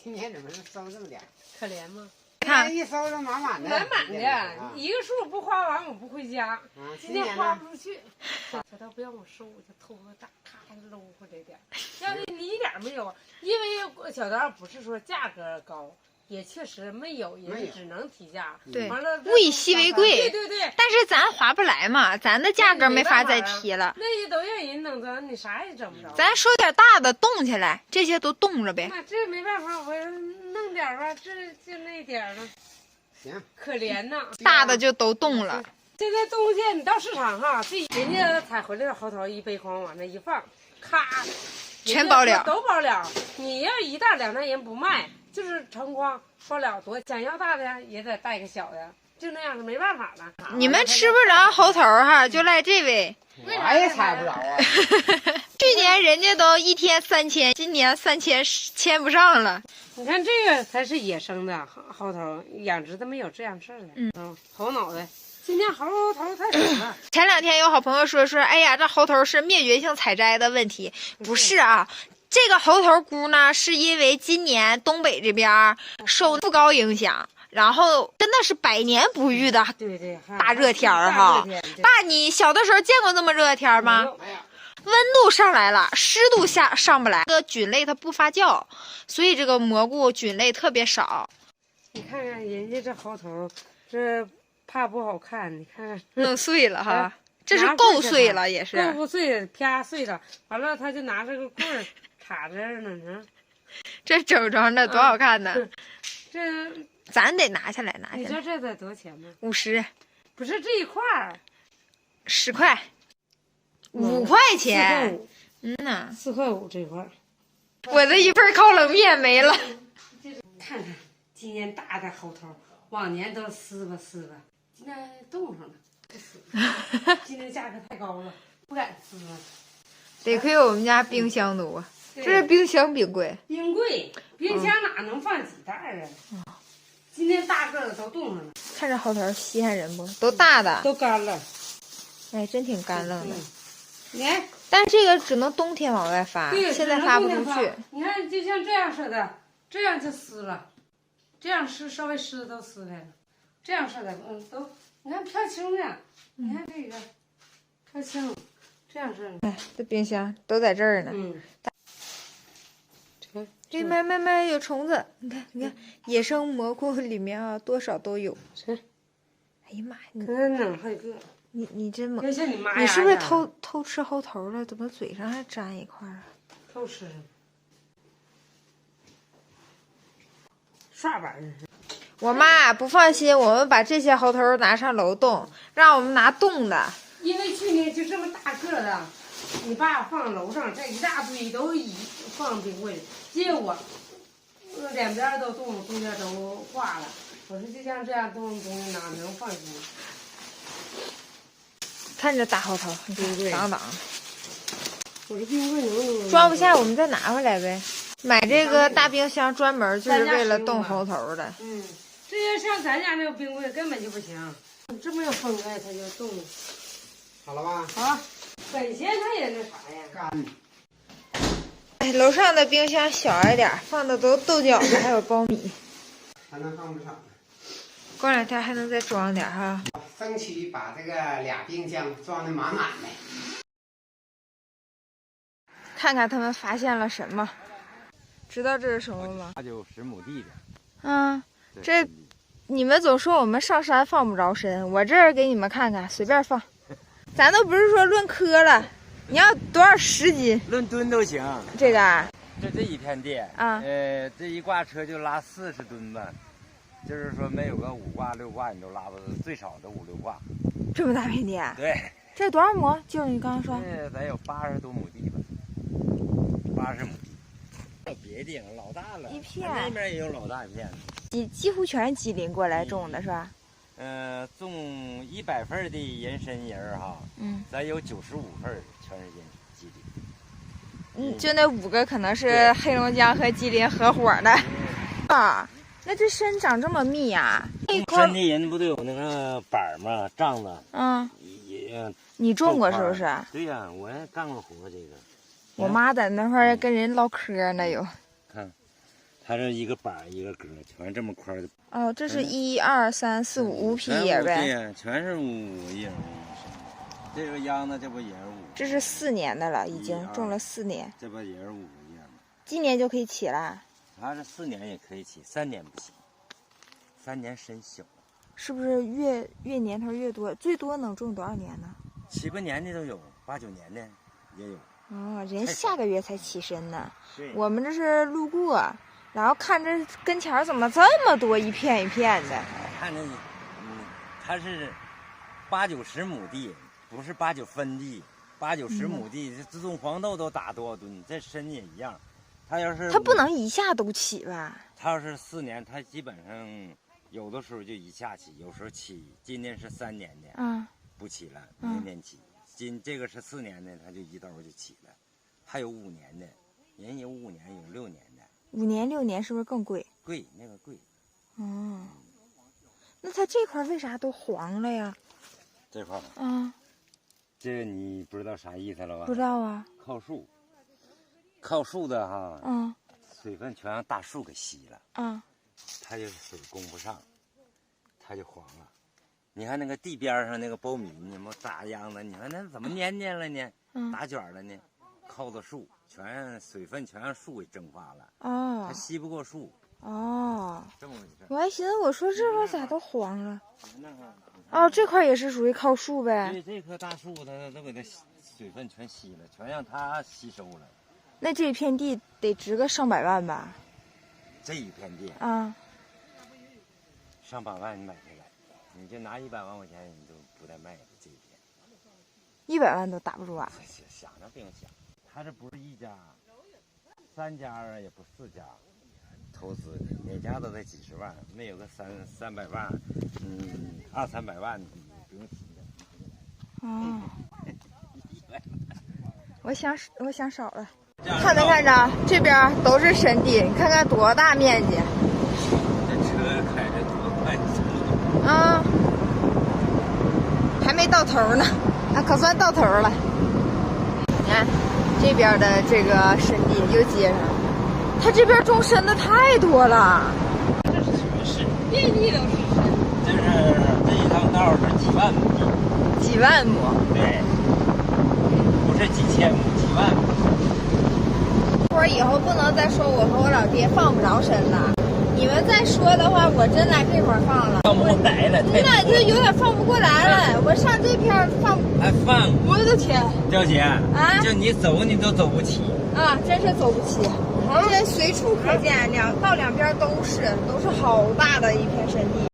今年怎么收这么点？可怜吗？看一收都满满的，满满的，一个数不花完我不回家。今天花不出去，小刀不让我收，我就偷个大，咔搂回来点。要是你一点没有，因为小刀不是说价格高。也确实没有，也只能提价。对，完了物以稀为贵。对对对。但是咱划不来嘛，咱的价格没法再提了。那些都让人弄着，你啥也整不着。咱收点大的冻起来，这些都冻着呗。那这没办法，我弄点吧，这就那点了。行，可怜呐。大的就都冻了。现在冬天你到市场哈，这人家采回来的猴头一背筐往那一放，咔，全包了，都包了。你要一袋两袋人不卖。就是成筐包了多，想要大的也得带个小的，就那样是没办法了。你们吃不着猴头哈，就赖这位。我也猜不着啊。去年人家都一天3000，今年3000牵不上了。你看这个才是野生的猴头，养殖的没有这样式的。猴脑袋。今年猴头太少了。前2天有好朋友说，哎呀，这猴头是灭绝性采摘的问题，不是啊。这个猴头菇呢，是因为今年东北这边受副高影响，然后真的是100年不遇的大热天儿哈。爸，你小的时候见过这么热的天吗？温度上来了，湿度上不来，这个菌类它不发酵，所以这个蘑菇菌类特别少。你看看人家这猴头，这怕不好看，你看看弄碎了哈，这是够碎了，也是够不碎，啪碎了，完了他就拿这个棍儿。插这儿呢，这整成的多好看呢！这咱得拿下来，拿下来。你说这得多少钱呢？50。不是这一块儿，10块，5块钱。呐，4块5这一块儿。我的一份烤冷面没了。看看今年大的猴头，往年都撕吧，今年冻上了，不撕。今年价格太高了，不敢撕了。得亏我们家冰箱多。这是冰箱冰柜，冰箱哪能放几袋啊？今天大个的都冻上了。看这猴头稀罕人不？都大的，都干了。哎，真挺干愣的。你看，但这个只能冬天往外发，现在发不出去。你看，就像这样似的，这样就撕了，这样稍微湿的都撕开了，这样似的，都你看飘青的，你看这个飘青。这样式的，哎，这冰箱都在这儿呢。这慢，有虫子。你看，野生蘑菇里面啊，多少都有。哎呀妈呀！你看哪还有个？你真猛！像你妈呀！你是不是偷吃猴头了？怎么嘴上还粘一块啊？偷吃。刷板儿。我妈不放心，我们把这些猴头拿上楼冻，让我们拿冻的。因为去年就这么大个的，你爸放楼上，这一大堆都放冰柜里，结果两边都冻，中间都化了。我说就像这样冻的东西哪能放心？看这大猴头，冰柜挡。我说冰柜能装不下，我们再拿回来呗。买这个大冰箱专门就是为了冻猴头的。这要像咱家那个冰柜根本就不行，这么有风哎，它就冻。好了吧？好，本身它也那啥呀。干。哎，楼上的冰箱小一点，放的都豆角子还有苞米。还能放不少。过2天还能再装点哈。争取把这个俩冰箱装的满满的。看看他们发现了什么？知道这是什么吗？那就10亩地的。这你们总说我们上山放不着参，我这儿给你们看看，随便放。咱都不是说论颗了，你要多少10斤？论吨都行。这个啊，这一片地啊，这一挂车就拉40吨吧，就是说没有个5挂6挂，你都拉不最少的5、6挂。这么大片地？对。这多少亩？就你刚刚说。这得有80多亩地吧，80亩地。别地老大了，一片。那边也有老大一片。几乎全是吉林过来种的是吧？种100份的人参仁哈，咱有95份全是吉林。就那5个可能是黑龙江和吉林合伙的。啊，那这参长这么密呀？山地人不都有那个板吗？帐子。你种过是不是？对呀，我也干过活这个。我妈在那块儿跟人唠嗑呢，有。看，它这一个板一个格，全这么块的。哦，这是1、2、3、4、5批叶呗？对呀，全是5叶。这个秧子这不也是5？这是4年的了，已经种了4年。这不也是5个叶吗？今年就可以起了？它是4年也可以起，3年不行，3年身小。是不是越年头越多？最多能种多少年呢？7、8年的都有，8、9年的也有。哦，人下个月才起身呢。对。我们这是路过，然后看这跟前怎么这么多一片一片的？看着它是8、90亩地，不是8、9分地，8、90亩地，这种黄豆都打多少吨？这参也一样。它不能一下都起吧？它要是4年，它基本上有的时候就一下起，有时候起。今年是3年的，不起了，明年起。这个是4年的，它就一刀就起了。还有5年的，人有5年，有6年的。5年、6年是不是更贵？贵，那个贵。哦，那它这块为啥都黄了呀？这块这你不知道啥意思了吧？不知道啊。靠树的哈，水分全让大树给吸了，它就是水供不上，它就黄了。你看那个地边上那个苞米，你们咋样子？你看那怎么蔫蔫了呢？打卷了呢？靠着树，全水分全让树给蒸发了。它吸不过树。这么回事。我还寻思，我说这块咋都黄了？这块也是属于靠树呗。对，这棵大树它都给它水分全吸了，全让它吸收了。那这片地得值个上百万吧？这一片地上百万你买回来，你就拿100万块钱，你都不带卖的这一片。100万都打不住啊！想都不用想，他这不是1家、3家啊，也不4家投资的，每家都得几十万，没有个300万，2、300万，你不用提的。我想少了。看着，这边都是深地，你看看多大面积。这车开着多快，还没到头呢，可算到头了。你看这边的这个深地又接上，它这边种深的太多了。这是全是，遍地都是深。这一趟道是几万亩地。几万亩？对，不是几千亩，几万亩。我以后不能再说我和我老爹放不着参了。你们再说的话，我真来这块放了。放不过来了，那就有点放不过来了。我上这片放，还放？我的天！娇姐就你走你都走不起真是走不起。这随处可见，到两边都是好大的一片深地。